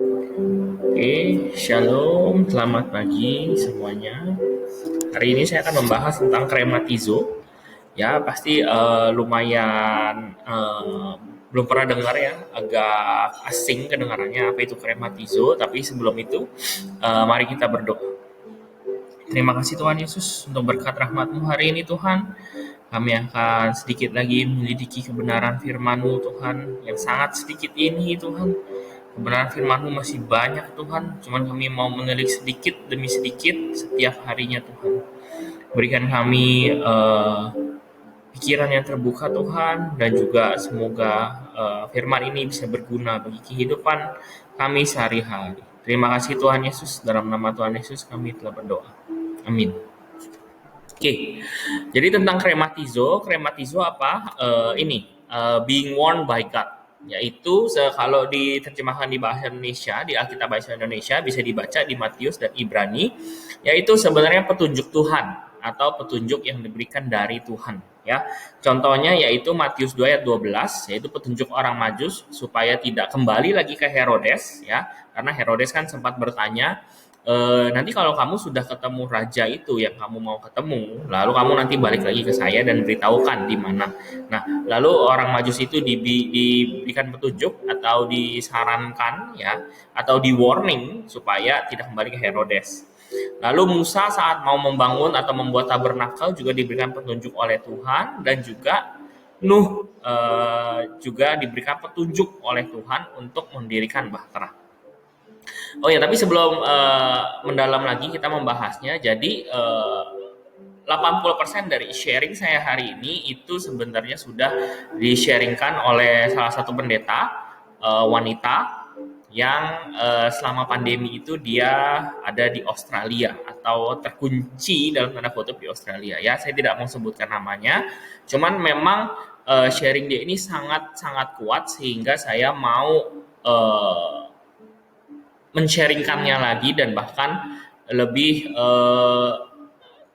Oke, shalom, selamat pagi semuanya. Hari ini saya akan membahas tentang krematizo. Ya, pasti lumayan belum pernah dengar ya, agak asing kedengarannya apa itu krematizo. Tapi sebelum itu, mari kita berdoa. Terima kasih Tuhan Yesus untuk berkat rahmat-Mu hari ini Tuhan. Kami akan sedikit lagi menyelidiki kebenaran firman-Mu Tuhan, yang sangat sedikit ini Tuhan. Kebenaran firman-Mu masih banyak Tuhan, cuman kami mau menelik sedikit demi sedikit setiap harinya Tuhan. Berikan kami pikiran yang terbuka Tuhan, dan juga semoga firman ini bisa berguna bagi kehidupan kami sehari-hari. Terima kasih Tuhan Yesus, dalam nama Tuhan Yesus kami telah berdoa. Amin. Oke, jadi tentang krematizo apa? Being warned by God, yaitu kalau diterjemahkan di bahasa Indonesia, di Alkitab bahasa Indonesia bisa dibaca di Matius dan Ibrani, yaitu sebenarnya petunjuk Tuhan atau petunjuk yang diberikan dari Tuhan. Ya, contohnya yaitu Matius 2 ayat 12, yaitu petunjuk orang Majus supaya tidak kembali lagi ke Herodes, ya, karena Herodes kan sempat bertanya, nanti kalau kamu sudah ketemu raja itu yang kamu mau ketemu, lalu kamu nanti balik lagi ke saya dan beritahukan di mana. Nah, lalu orang Majus itu diberikan petunjuk atau disarankan ya, atau di warning supaya tidak kembali ke Herodes. Lalu Musa saat mau membangun atau membuat tabernakel juga diberikan petunjuk oleh Tuhan, dan juga Nuh juga diberikan petunjuk oleh Tuhan untuk mendirikan bahtera. Oh ya, tapi sebelum mendalam lagi kita membahasnya, jadi 80% dari sharing saya hari ini itu sebenarnya sudah di-sharingkan oleh salah satu pendeta wanita yang selama pandemi itu dia ada di Australia atau terkunci dalam tanda kutip di Australia. Ya, saya tidak mau sebutkan namanya, cuman memang sharing dia ini sangat sangat kuat sehingga saya mau men-sharingkannya lagi, dan bahkan lebih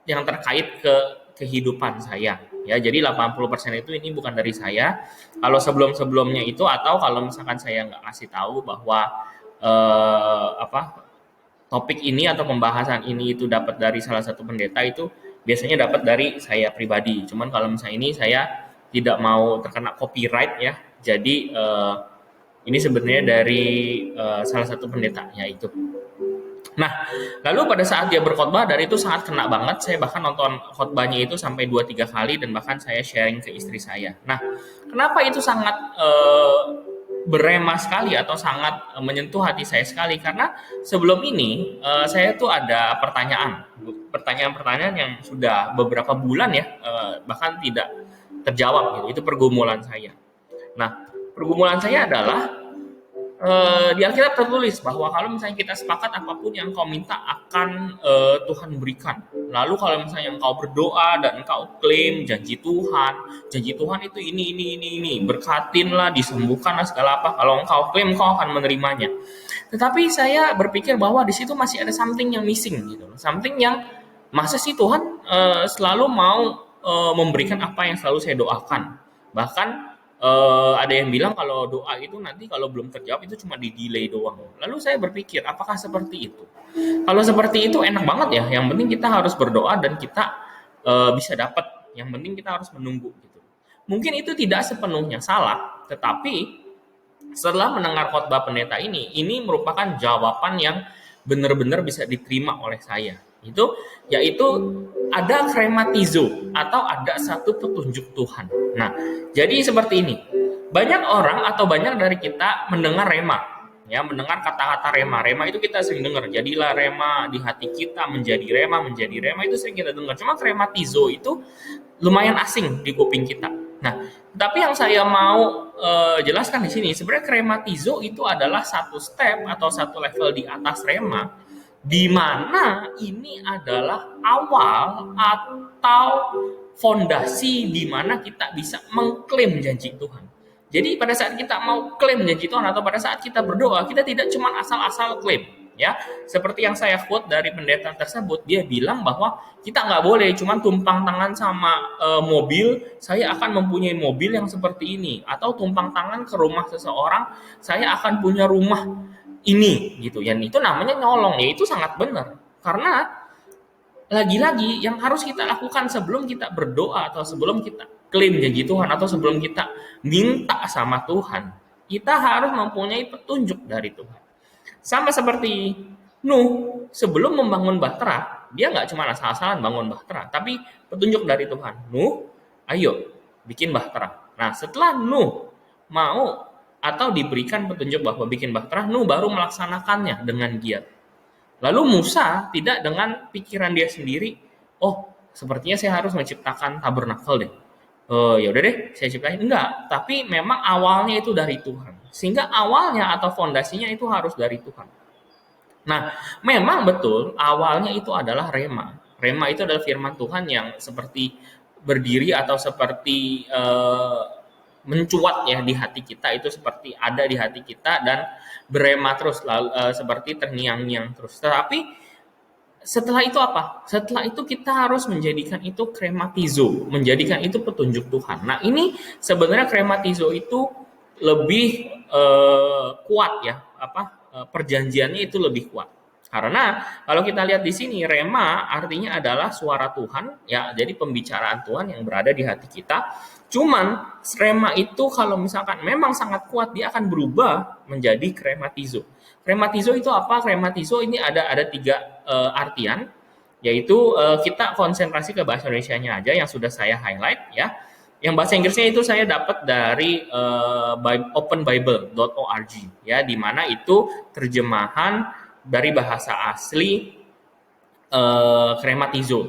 yang terkait ke kehidupan saya. Ya, jadi 80% itu ini bukan dari saya. Kalau sebelum-sebelumnya itu, atau kalau misalkan saya nggak kasih tahu bahwa topik ini atau pembahasan ini itu dapat dari salah satu pendeta, itu biasanya dapat dari saya pribadi. Cuman kalau misalnya ini saya tidak mau terkena copyright ya. Jadi ini sebenarnya dari salah satu pendetanya itu. Nah, lalu pada saat dia berkhotbah, dan itu sangat kena banget, saya bahkan nonton khotbahnya itu sampai 2-3 kali, dan bahkan saya sharing ke istri saya. Nah, kenapa itu sangat berema sekali atau sangat menyentuh hati saya sekali? Karena sebelum ini saya tuh ada pertanyaan-pertanyaan yang sudah beberapa bulan ya, bahkan tidak terjawab gitu. Itu pergumulan saya. Nah, pergumulan saya adalah di Alkitab tertulis bahwa kalau misalnya kita sepakat apapun yang kau minta akan Tuhan berikan. Lalu kalau misalnya engkau berdoa dan engkau klaim janji Tuhan itu ini, berkatinlah, disembuhkanlah segala apa. Kalau engkau klaim, engkau akan menerimanya. Tetapi saya berpikir bahwa di situ masih ada something yang missing gitu, something yang masa sih Tuhan selalu mau memberikan apa yang selalu saya doakan. Bahkan ada yang bilang kalau doa itu nanti kalau belum terjawab itu cuma di-delay doang. Lalu saya berpikir, apakah seperti itu? Kalau seperti itu enak banget ya, yang penting kita harus berdoa dan kita bisa dapat. Yang penting kita harus menunggu gitu. Mungkin itu tidak sepenuhnya salah, tetapi setelah mendengar khotbah pendeta ini merupakan jawaban yang benar-benar bisa diterima oleh saya. Yaitu ada krematizo atau ada satu petunjuk Tuhan. Nah, jadi seperti ini. Banyak orang atau banyak dari kita mendengar rema, ya, mendengar kata-kata rema. Rema itu kita sering dengar. Jadilah rema di hati kita, menjadi rema itu sering kita dengar. Cuma krematizo itu lumayan asing di kuping kita. Nah, tapi yang saya mau jelaskan di sini, sebenarnya krematizo itu adalah satu step atau satu level di atas rema, di mana ini adalah awal atau fondasi di mana kita bisa mengklaim janji Tuhan. Jadi pada saat kita mau klaim janji Tuhan atau pada saat kita berdoa, kita tidak cuma asal-asal klaim. Ya, seperti yang saya quote dari pendeta tersebut, dia bilang bahwa kita nggak boleh cuma tumpang tangan sama mobil, saya akan mempunyai mobil yang seperti ini, atau tumpang tangan ke rumah seseorang, saya akan punya rumah ini gitu. Yang itu namanya nyolong, ya itu sangat benar. Karena lagi-lagi yang harus kita lakukan sebelum kita berdoa atau sebelum kita klaim janji Tuhan atau sebelum kita minta sama Tuhan, kita harus mempunyai petunjuk dari Tuhan. Sama seperti Nuh, sebelum membangun bahtera, dia nggak cuma asal-asalan bangun bahtera, tapi petunjuk dari Tuhan. Nuh, ayo bikin bahtera. Nah, setelah Nuh mau atau diberikan petunjuk bahwa bikin bahtera, Nuh baru melaksanakannya dengan giat. Lalu Musa tidak dengan pikiran dia sendiri, oh sepertinya saya harus menciptakan tabernakel deh. Ya udah deh, saya ciptain. Enggak, tapi memang awalnya itu dari Tuhan. Sehingga awalnya atau fondasinya itu harus dari Tuhan. Nah, memang betul awalnya itu adalah rema. Rema itu adalah firman Tuhan yang seperti berdiri atau seperti mencuat ya di hati kita, itu seperti ada di hati kita dan berema terus, lalu seperti terngiang-ngiang terus. Tetapi setelah itu apa? Setelah itu kita harus menjadikan itu krematizo, menjadikan itu petunjuk Tuhan. Nah, ini sebenarnya krematizo itu lebih kuat ya, perjanjiannya itu lebih kuat. Karena kalau kita lihat di sini rema artinya adalah suara Tuhan ya, jadi pembicaraan Tuhan yang berada di hati kita. Cuman rema itu kalau misalkan memang sangat kuat, dia akan berubah menjadi krematizo. Krematizo itu apa? Krematizo ini ada tiga artian, yaitu kita konsentrasi ke bahasa Indonesianya aja yang sudah saya highlight ya. Yang bahasa Inggrisnya itu saya dapat dari openbible.org ya, di mana itu terjemahan dari bahasa asli krematizo.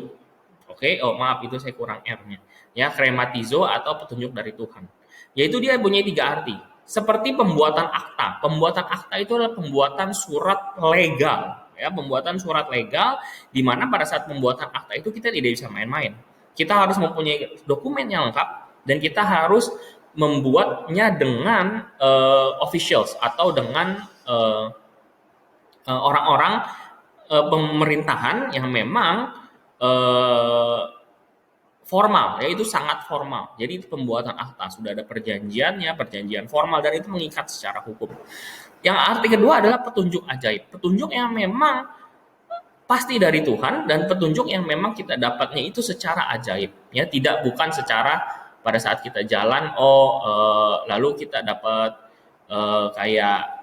Oke, oh maaf itu saya kurang R-nya. Ya, krematizo atau petunjuk dari Tuhan. Yaitu dia punya tiga arti. Seperti pembuatan akta. Pembuatan akta itu adalah pembuatan surat legal. Ya, pembuatan surat legal di mana pada saat pembuatan akta itu kita tidak bisa main-main. Kita harus mempunyai dokumen yang lengkap dan kita harus membuatnya dengan officials atau dengan orang-orang pemerintahan yang memang formal, yaitu sangat formal. Jadi pembuatan akta sudah ada perjanjiannya, perjanjian formal dan itu mengikat secara hukum. Yang arti kedua adalah petunjuk ajaib, petunjuk yang memang pasti dari Tuhan dan petunjuk yang memang kita dapatnya itu secara ajaib, ya bukan secara pada saat kita jalan, lalu kita dapat kayak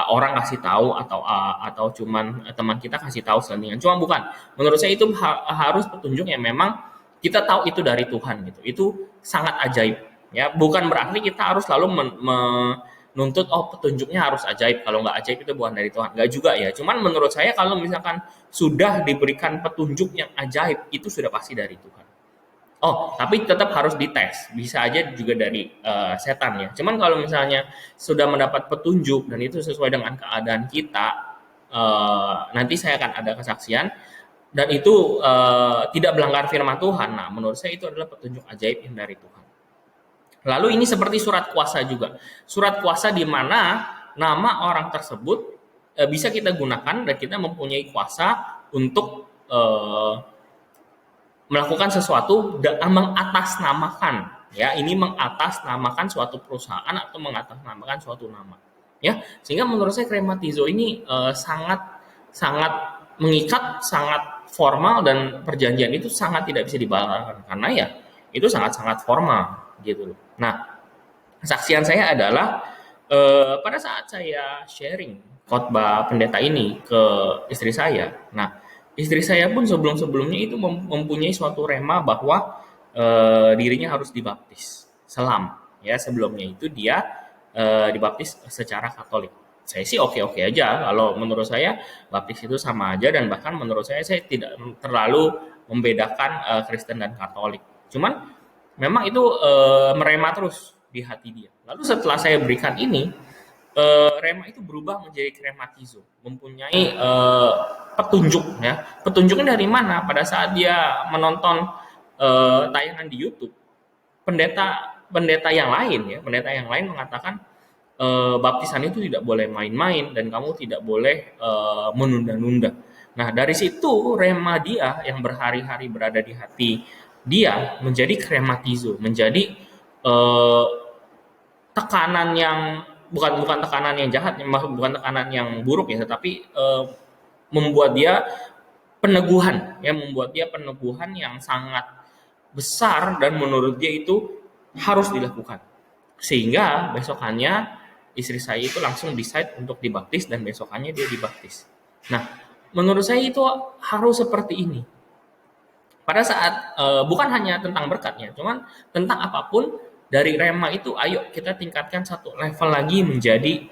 orang kasih tahu atau cuman teman kita kasih tahu selingan. Cuma bukan. Menurut saya itu harus petunjuk yang memang kita tahu itu dari Tuhan gitu. Itu sangat ajaib ya. Bukan berarti kita harus selalu menuntut petunjuknya harus ajaib. Kalau nggak ajaib itu bukan dari Tuhan. Nggak juga ya. Cuman menurut saya kalau misalkan sudah diberikan petunjuk yang ajaib itu sudah pasti dari Tuhan. Tapi tetap harus dites. Bisa aja juga dari setan ya. Cuman kalau misalnya sudah mendapat petunjuk dan itu sesuai dengan keadaan kita, nanti saya akan ada kesaksian dan itu tidak melanggar firman Tuhan. Nah, menurut saya itu adalah petunjuk ajaib yang dari Tuhan. Lalu ini seperti surat kuasa juga. Surat kuasa di mana nama orang tersebut bisa kita gunakan dan kita mempunyai kuasa untuk melakukan sesuatu mengatasnamakan ya, ini mengatasnamakan suatu perusahaan atau mengatasnamakan suatu nama ya, sehingga menurut saya krematizo ini sangat mengikat, sangat formal dan perjanjian itu sangat tidak bisa dibatalkan karena ya itu sangat formal gitu loh. Nah, kesaksian saya adalah pada saat saya sharing khotbah pendeta ini ke istri saya. Nah, istri saya pun sebelum-sebelumnya itu mempunyai suatu rema bahwa dirinya harus dibaptis selam ya, sebelumnya itu dia dibaptis secara Katolik. Saya sih oke-oke aja, kalau menurut saya baptis itu sama aja dan bahkan menurut saya tidak terlalu membedakan Kristen dan Katolik. Cuman memang itu merema terus di hati dia. Lalu setelah saya berikan ini, rema itu berubah menjadi krematizo, mempunyai petunjuk ya. Petunjuknya dari mana? Pada saat dia menonton tayangan di YouTube, pendeta yang lain mengatakan baptisan itu tidak boleh main-main dan kamu tidak boleh menunda-nunda. Nah, dari situ rema dia yang berhari-hari berada di hati dia menjadi krematizo, menjadi tekanan yang bukan bukan tekanan yang jahat, bukan tekanan yang buruk ya, tetapi membuat dia peneguhan, ya membuat dia peneguhan yang sangat besar dan menurut dia itu harus dilakukan. Sehingga besokannya istri saya itu langsung decide untuk dibaptis dan besokannya dia dibaptis. Nah, menurut saya itu harus seperti ini. Pada saat bukan hanya tentang berkatnya, cuman tentang apapun dari rema itu, ayo kita tingkatkan satu level lagi menjadi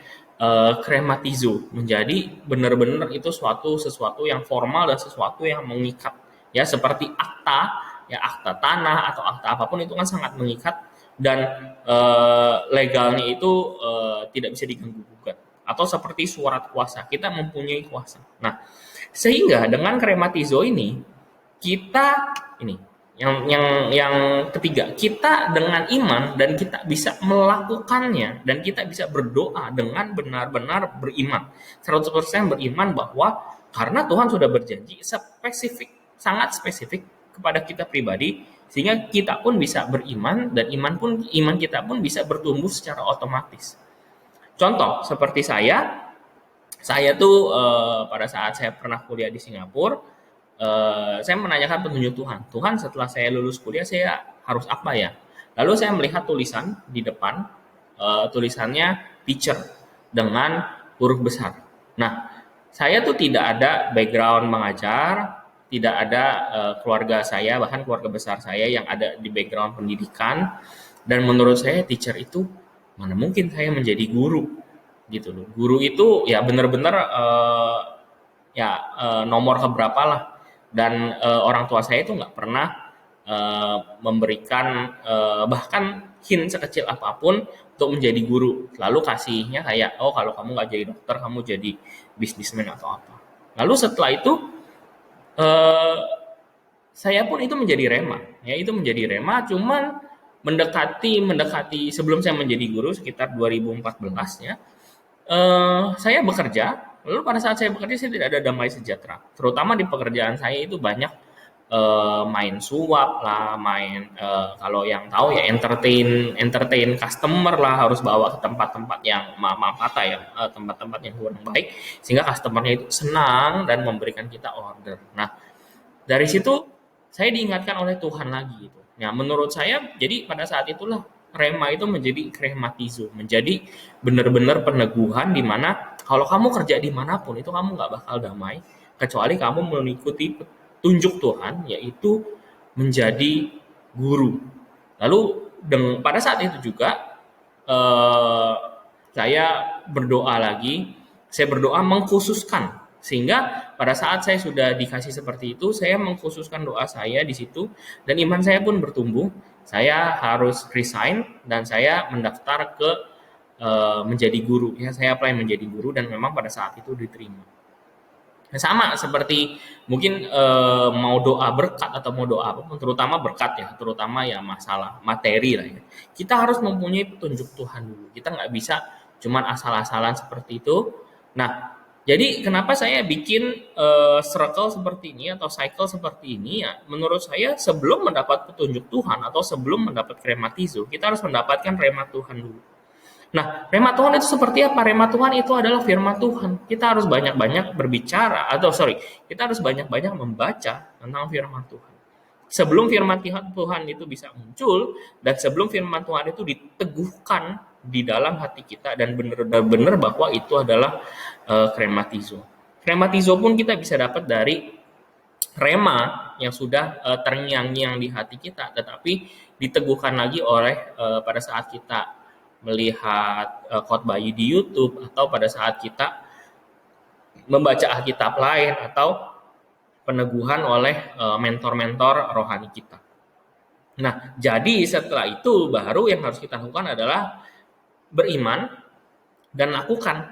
krematizo, menjadi benar-benar itu sesuatu yang formal dan sesuatu yang mengikat. Ya seperti akta, ya akta tanah atau akta apapun itu kan sangat mengikat dan legalnya itu tidak bisa diganggu gugat. Atau seperti surat kuasa, kita mempunyai kuasa. Nah, sehingga dengan krematizo ini kita ini yang ketiga, kita dengan iman dan kita bisa melakukannya dan kita bisa berdoa dengan benar-benar beriman, 100% beriman bahwa karena Tuhan sudah berjanji spesifik, sangat spesifik kepada kita pribadi, sehingga kita pun bisa beriman dan iman kita pun bisa bertumbuh secara otomatis. Contoh seperti saya tuh pada saat saya pernah kuliah di Singapura, saya menanyakan petunjuk Tuhan. Tuhan, setelah saya lulus kuliah saya harus apa ya? Lalu saya melihat tulisan di depan, tulisannya teacher dengan huruf besar. Nah, saya tuh tidak ada background mengajar, tidak ada keluarga saya, bahkan keluarga besar saya yang ada di background pendidikan. Dan menurut saya teacher itu mana mungkin saya menjadi guru gitu loh. Guru itu ya benar-benar ya nomor keberapa lah dan orang tua saya itu nggak pernah memberikan bahkan hint sekecil apapun untuk menjadi guru. Lalu kasihnya kayak, oh kalau kamu nggak jadi dokter, kamu jadi bisnismen atau apa. Lalu setelah itu eh, saya pun itu menjadi rema, ya itu menjadi rema. Cuman mendekati sebelum saya menjadi guru sekitar 2014 ya, saya bekerja, lalu pada saat saya bekerja saya tidak ada damai sejahtera. Terutama di pekerjaan saya itu banyak main suap lah, main kalau yang tahu ya entertain entertain customer lah, harus bawa ke tempat-tempat yang maaf kata ya, tempat-tempat yang kurang baik sehingga customernya itu senang dan memberikan kita order. Nah, dari situ saya diingatkan oleh Tuhan lagi gitu. Nah, menurut saya jadi pada saat itulah rema itu menjadi krematizo, menjadi benar-benar peneguhan di mana kalau kamu kerja dimanapun itu kamu nggak bakal damai kecuali kamu mengikuti petunjuk Tuhan yaitu menjadi guru. Lalu pada saat itu juga eh, saya berdoa lagi, saya berdoa mengkhususkan sehingga pada saat saya sudah dikasih seperti itu, saya mengkhususkan doa saya di situ dan iman saya pun bertumbuh. Saya harus resign dan saya mendaftar ke menjadi guru. Ya, saya apply menjadi guru dan memang pada saat itu diterima. Nah, sama seperti mungkin mau doa berkat atau mau doa apapun, terutama berkat ya, terutama ya masalah materi lah ya. Kita harus mempunyai petunjuk Tuhan dulu. Kita nggak bisa cuman asal-asalan seperti itu. Nah, jadi kenapa saya bikin circle seperti ini atau cycle seperti ini ya? Menurut saya sebelum mendapat petunjuk Tuhan atau sebelum mendapat krematizo, kita harus mendapatkan rema Tuhan dulu. Nah, rema Tuhan itu seperti apa? Rema Tuhan itu adalah firman Tuhan. Kita harus banyak-banyak berbicara, kita harus banyak-banyak membaca tentang firman Tuhan. Sebelum firman Tuhan itu bisa muncul, dan sebelum firman Tuhan itu diteguhkan di dalam hati kita, dan benar-benar bahwa itu adalah krematizo. Krematizo pun kita bisa dapat dari rema yang sudah terngiang-ngiang di hati kita, tetapi diteguhkan lagi oleh pada saat kita melihat khotbah di YouTube atau pada saat kita membaca Alkitab lain atau peneguhan oleh mentor-mentor rohani kita. Nah, jadi setelah itu baru yang harus kita lakukan adalah beriman dan lakukan.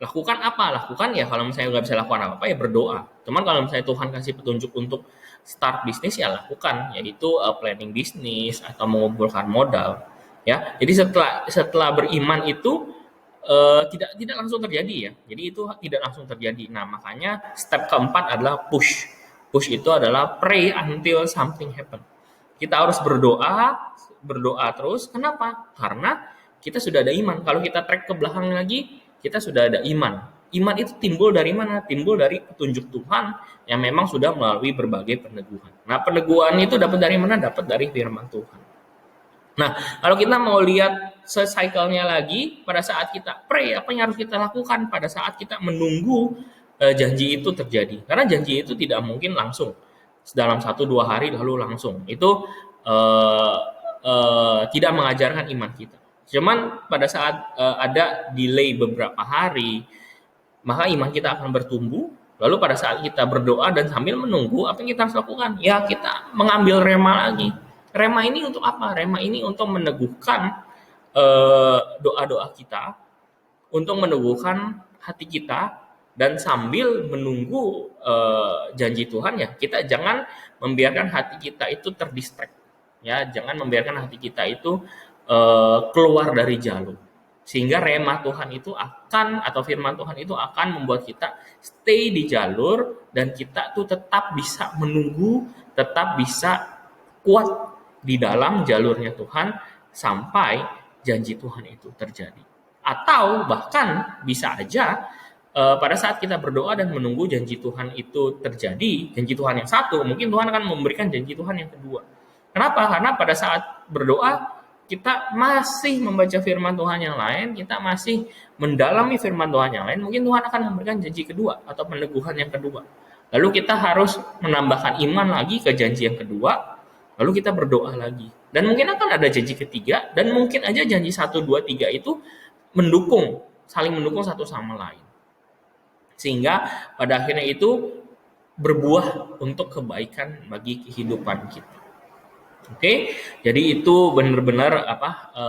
Lakukan apa? Lakukan ya kalau misalnya nggak bisa lakukan apa-apa ya berdoa. Cuman kalau misalnya Tuhan kasih petunjuk untuk start bisnis ya lakukan, yaitu planning bisnis atau mengumpulkan modal. Ya, jadi setelah beriman itu tidak langsung terjadi ya. Jadi itu tidak langsung terjadi. Nah, makanya step keempat adalah push. Push itu adalah pray until something happen. Kita harus berdoa terus. Kenapa? Karena kita sudah ada iman. Kalau kita track ke belakang lagi, kita sudah ada iman. Iman itu timbul dari mana? Timbul dari petunjuk Tuhan yang memang sudah melalui berbagai peneguhan. Nah, peneguhan itu dapat dari mana? Dapat dari firman Tuhan. Nah, kalau kita mau lihat cycle-nya lagi, pada saat kita pray, apa yang harus kita lakukan pada saat kita menunggu janji itu terjadi? Karena janji itu tidak mungkin langsung dalam 1-2 hari lalu langsung. Itu eh, tidak mengajarkan iman kita. Cuman pada saat ada delay beberapa hari, maka iman kita akan bertumbuh. Lalu pada saat kita berdoa dan sambil menunggu, apa yang kita harus lakukan? Ya, kita mengambil rema lagi. Rema ini untuk apa? Rema ini untuk meneguhkan doa-doa kita, untuk meneguhkan hati kita, dan sambil menunggu janji Tuhan, ya kita jangan membiarkan hati kita itu terdistract, ya jangan membiarkan hati kita itu keluar dari jalur, sehingga rema Tuhan itu akan, atau firman Tuhan itu akan membuat kita stay di jalur, dan kita tuh tetap bisa menunggu, tetap bisa kuat di dalam jalurnya Tuhan sampai janji Tuhan itu terjadi. Atau bahkan bisa aja pada saat kita berdoa dan menunggu janji Tuhan itu terjadi, janji Tuhan yang satu, mungkin Tuhan akan memberikan janji Tuhan yang kedua. Kenapa? Karena pada saat berdoa kita masih membaca firman Tuhan yang lain, kita masih mendalami firman Tuhan yang lain, mungkin Tuhan akan memberikan janji kedua atau peneguhan yang kedua. Lalu kita harus menambahkan iman lagi ke janji yang kedua, lalu kita berdoa lagi. Dan mungkin akan ada janji ketiga, dan mungkin aja janji 1, 2, 3 itu saling mendukung satu sama lain. Sehingga pada akhirnya itu berbuah untuk kebaikan bagi kehidupan kita. Oke, jadi itu benar-benar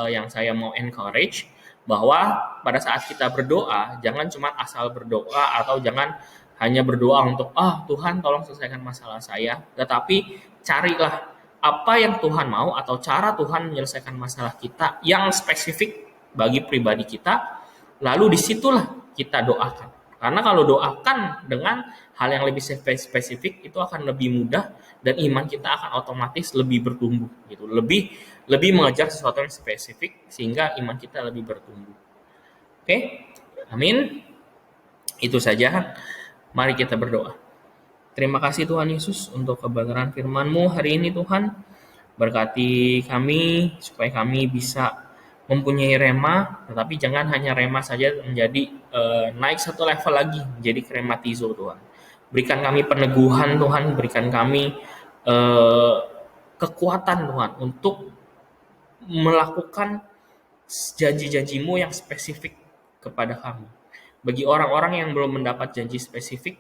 yang saya mau encourage, bahwa pada saat kita berdoa, jangan cuma asal berdoa, atau jangan hanya berdoa untuk Tuhan tolong selesaikan masalah saya, tetapi carilah apa yang Tuhan mau atau cara Tuhan menyelesaikan masalah kita yang spesifik bagi pribadi kita, lalu disitulah kita doakan. Karena kalau doakan dengan hal yang lebih spesifik, itu akan lebih mudah, dan iman kita akan otomatis lebih bertumbuh gitu, lebih mengejar sesuatu yang spesifik, sehingga iman kita lebih bertumbuh. Oke, amin. Itu saja. Mari kita berdoa. Terima kasih Tuhan Yesus untuk kebenaran firman-Mu hari ini Tuhan. Berkati kami supaya kami bisa mempunyai rema, tetapi jangan hanya rema saja, menjadi naik satu level lagi menjadi krematizo Tuhan. Berikan kami peneguhan Tuhan, berikan kami kekuatan Tuhan untuk melakukan janji-janji-Mu yang spesifik kepada kami. Bagi orang-orang yang belum mendapat janji spesifik,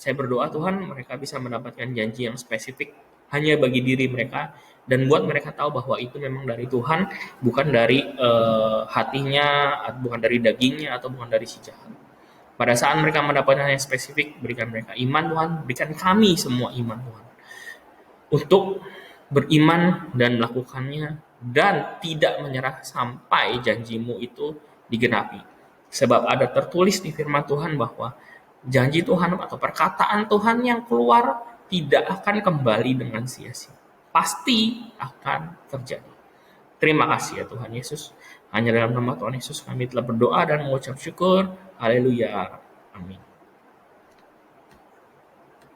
saya berdoa Tuhan mereka bisa mendapatkan janji yang spesifik hanya bagi diri mereka, dan buat mereka tahu bahwa itu memang dari Tuhan, bukan dari hatinya, bukan dari dagingnya, atau bukan dari si jahat. Pada saat mereka mendapatkan yang spesifik, berikan mereka iman Tuhan, berikan kami semua iman Tuhan, untuk beriman dan melakukannya, dan tidak menyerah sampai janji-Mu itu digenapi. Sebab ada tertulis di firman Tuhan bahwa janji Tuhan atau perkataan Tuhan yang keluar tidak akan kembali dengan sia-sia. Pasti akan terjadi. Terima kasih ya Tuhan Yesus. Hanya dalam nama Tuhan Yesus kami telah berdoa dan mengucap syukur. Haleluya. Amin.